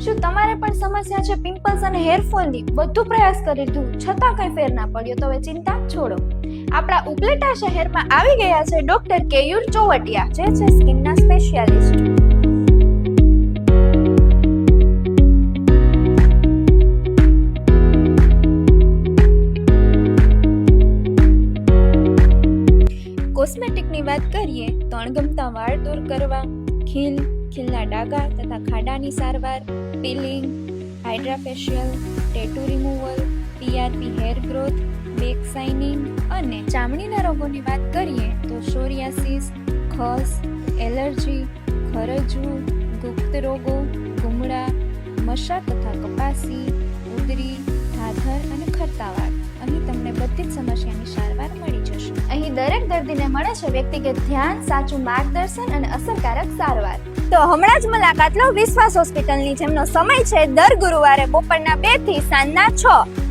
શું તમારે પણ સમસ્યા છે પિમ્પલ્સ અને હેરફોલની? બધું પ્રયાસ કરી લીધું છતાં કઈ ફેર ના પડ્યો તો હવે ચિંતા છોડો. આપણા ઉપલેટા શહેરમાં આવી ગયા છે ડોક્ટર કેયુર ચોવટિયા, જે છે સ્કિનના સ્પેશિયાલિસ્ટ. કોસ્મેટિકની વાત કરીએ તો અણગમતા વાળ દૂર કરવા, ખીલના ડાઘા તથા ખાડાની સારવાર, peeling, hydra facial, tattoo removal, PRP hair growth, back shining અને ચામડીના રોગોની વાત કરીએ તો સોરિયાસિસ, ખસ, એલર્જી, ખરજવું, ગુપ્ત રોગો, ગુમડા, મશા તથા કપાસી, ઉધરી, ધાધર અને ખરતા વાળ. અહીં તમને બધી જ સમસ્યાની સારવાર મળી જશે. અહીં દરેક દર્દીને મળે છે વ્યક્તિગત ધ્યાન, સાચું માર્ગદર્શન અને અસરકારક સારવાર. તો હમણાં જ મુલાકાત લો વિશ્વાસ હોસ્પિટલની, જેમનો સમય છે દર ગુરુવારે બપોરના 2 થી સાંજના 6.